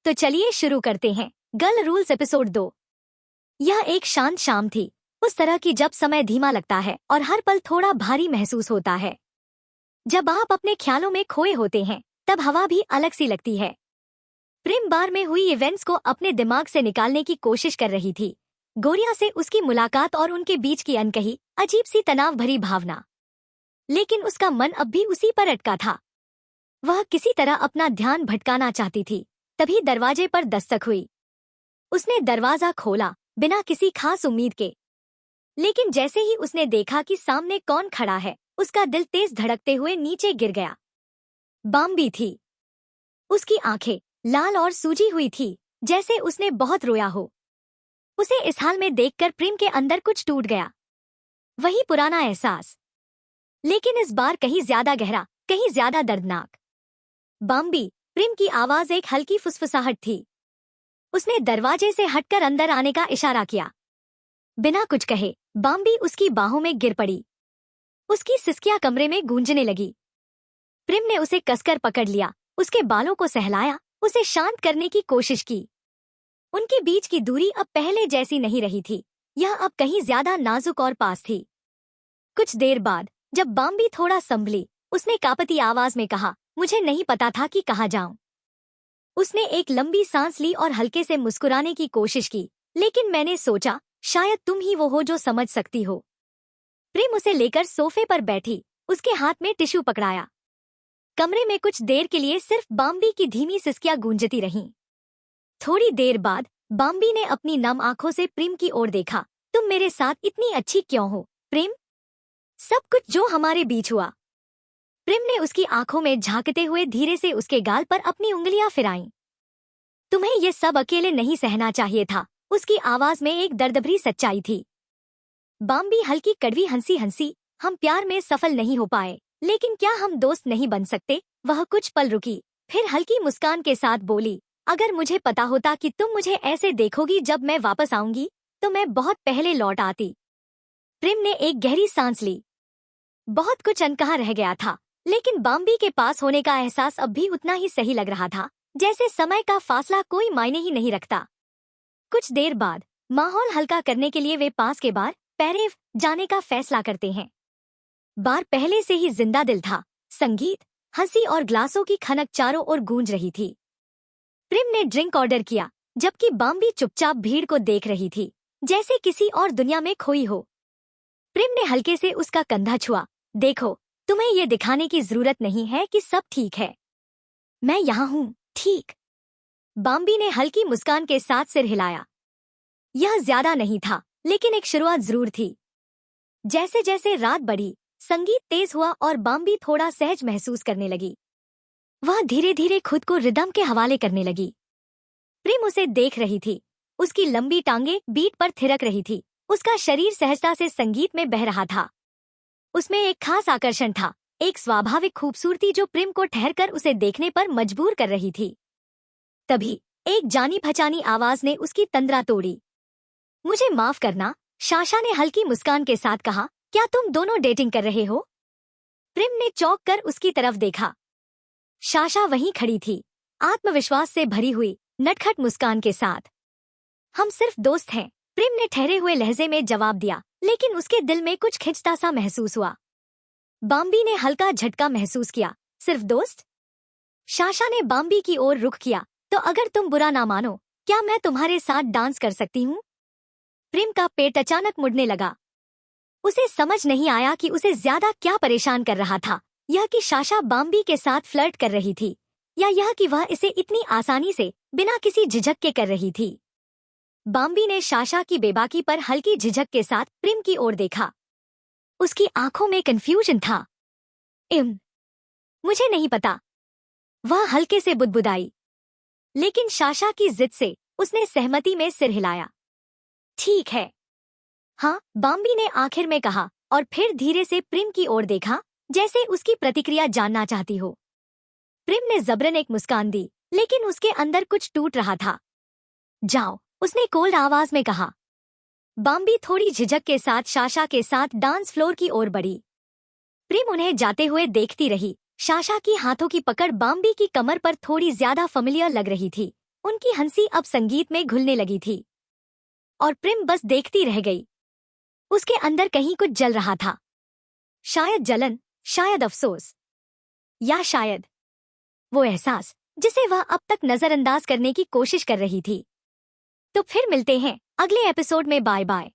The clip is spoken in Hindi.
तो चलिए शुरू करते हैं। Girl rules episode 2। यह एक शांत शाम थी, उस तरह की जब समय धीमा लगता है और हर पल थोड़ा भारी महसूस होता है। जब आप अपने ख्यालों में खोए होते हैं तब हवा भी अलग सी लगती है। प्रेम बार में हुई इवेंट्स को अपने दिमाग से निकालने की कोशिश कर रही थी। गोरिया से उसकी मुलाकात और उनके बीच की अनकही अजीब सी तनाव भरी भावना, लेकिन उसका मन अब भी उसी पर अटका था। वह किसी तरह अपना ध्यान भटकाना चाहती थी। तभी दरवाजे पर दस्तक हुई। उसने दरवाजा खोला बिना किसी खास उम्मीद के, लेकिन जैसे ही उसने देखा कि सामने कौन खड़ा है, उसका दिल तेज धड़कते हुए नीचे गिर गया। बाम्बी थी। उसकी आंखें लाल और सूजी हुई थी, जैसे उसने बहुत रोया हो। उसे इस हाल में देखकर प्रेम के अंदर कुछ टूट गया। वही पुराना एहसास, लेकिन इस बार कहीं ज्यादा गहरा, कहीं ज्यादा दर्दनाक। बाम्बी, प्रेम की आवाज एक हल्की फुसफुसाहट थी। उसने दरवाजे से हटकर अंदर आने का इशारा किया। बिना कुछ कहे बाम्बी उसकी बाहों में गिर पड़ी। उसकी सिसकियां कमरे में गूंजने लगी। प्रेम ने उसे कसकर पकड़ लिया, उसके बालों को सहलाया, उसे शांत करने की कोशिश की। उनके बीच की दूरी अब पहले जैसी नहीं रही थी, यह अब कहीं ज्यादा नाजुक और पास थी। कुछ देर बाद जब बाम्बी थोड़ा संभली, उसने कांपती आवाज में कहा, मुझे नहीं पता था कि कहाँ जाऊं। उसने एक लंबी सांस ली और हल्के से मुस्कुराने की कोशिश की, लेकिन मैंने सोचा शायद तुम ही वो हो जो समझ सकती हो। प्रेम उसे लेकर सोफे पर बैठी, उसके हाथ में टिश्यू पकड़ाया। कमरे में कुछ देर के लिए सिर्फ बाम्बी की धीमी सिसकियां गूंजती रहीं। थोड़ी देर बाद बाम्बी ने अपनी नम आंखों से प्रेम की ओर देखा। तुम मेरे साथ इतनी अच्छी क्यों हो प्रेम? सब कुछ जो हमारे बीच हुआ। प्रेम ने उसकी आंखों में झांकते हुए धीरे से उसके गाल पर अपनी उंगलियां फिराईं। तुम्हें ये सब अकेले नहीं सहना चाहिए था, उसकी आवाज में एक दर्दभरी सच्चाई थी। बाम्बी हल्की कड़वी हंसी हंसी, हम प्यार में सफल नहीं हो पाए, लेकिन क्या हम दोस्त नहीं बन सकते? वह कुछ पल रुकी, फिर हल्की मुस्कान के साथ बोली, अगर मुझे पता होता कि तुम मुझे ऐसे देखोगी जब मैं वापस आऊंगी, तो मैं बहुत पहले लौट आती। प्रेम ने एक गहरी सांस ली। बहुत कुछ अनकहा रह गया था, लेकिन बाम्बी के पास होने का एहसास अब भी उतना ही सही लग रहा था, जैसे समय का फासला कोई मायने ही नहीं रखता। कुछ देर बाद माहौल हल्का करने के लिए वे पास के बार पैरेव जाने का फैसला करते हैं। बार पहले से ही जिंदा दिल था, संगीत, हंसी और ग्लासों की खनक चारों ओर गूंज रही थी। प्रेम ने ड्रिंक ऑर्डर किया, जबकि बाम्बी चुपचाप भीड़ को देख रही थी, जैसे किसी और दुनिया में खोई हो। प्रेम ने हल्के से उसका कंधा छुआ। देखो, तुम्हें ये दिखाने की जरूरत नहीं है कि सब ठीक है। मैं यहाँ हूँ, ठीक? बाम्बी ने हल्की मुस्कान के साथ सिर हिलाया। यह ज्यादा नहीं था, लेकिन एक शुरुआत जरूर थी। जैसे जैसे रात बढ़ी, संगीत तेज हुआ और बाम्बी थोड़ा सहज महसूस करने लगी। वह धीरे धीरे खुद को रिदम के हवाले करने लगी। प्रेम उसे देख रही थी, उसकी लंबी टांगे बीट पर थिरक रही थी, उसका शरीर सहजता से संगीत में बह रहा था। उसमें एक खास आकर्षण था, एक स्वाभाविक खूबसूरती जो प्रेम को ठहरकर उसे देखने पर मजबूर कर रही थी। तभी एक जानी पहचानी आवाज ने उसकी तंद्रा तोड़ी। मुझे माफ करना, शाशा ने हल्की मुस्कान के साथ कहा, क्या तुम दोनों डेटिंग कर रहे हो? प्रेम ने चौंक कर उसकी तरफ देखा। शाशा वहीं खड़ी थी, आत्मविश्वास से भरी हुई, नटखट मुस्कान के साथ। हम सिर्फ दोस्त हैं, प्रेम ने ठहरे हुए लहजे में जवाब दिया, लेकिन उसके दिल में कुछ खिंचता सा महसूस हुआ। बाम्बी ने हल्का झटका महसूस किया। सिर्फ दोस्त? शाशा ने बाम्बी की ओर रुख किया, तो अगर तुम बुरा ना मानो, क्या मैं तुम्हारे साथ डांस कर सकती हूँ? प्रेम का पेट अचानक मुड़ने लगा। उसे समझ नहीं आया कि उसे ज्यादा क्या परेशान कर रहा था, यह कि शाशा बाम्बी के साथ फ्लर्ट कर रही थी, या यह कि वह इसे इतनी आसानी से बिना किसी झिझक के कर रही थी। बाम्बी ने शाशा की बेबाकी पर हल्की झिझक के साथ प्रेम की ओर देखा। उसकी आंखों में कंफ्यूजन था। मुझे नहीं पता, वह हल्के से बुदबुदाई। लेकिन शाशा की जिद से उसने सहमति में सिर हिलाया। ठीक है। हाँ, बाम्बी ने आखिर में कहा और फिर धीरे से प्रेम की ओर देखा, जैसे उसकी प्रतिक्रिया जानना चाहती हो। प्रेम ने जबरन एक मुस्कान दी, लेकिन उसके अंदर कुछ टूट रहा था। जाओ, उसने कोल्ड आवाज में कहा। बाम्बी थोड़ी झिझक के साथ शाशा के साथ डांस फ्लोर की ओर बढ़ी। प्रेम उन्हें जाते हुए देखती रही। शाशा की हाथों की पकड़ बाम्बी की कमर पर थोड़ी ज्यादा फैमिलियर लग रही थी, उनकी हंसी अब संगीत में घुलने लगी थी और प्रेम बस देखती रह गई। उसके अंदर कहीं कुछ जल रहा था, शायद जलन, शायद अफसोस, या शायद वो एहसास जिसे वह अब तक नजरअंदाज करने की कोशिश कर रही थी। तो फिर मिलते हैं अगले एपिसोड में। Bye bye.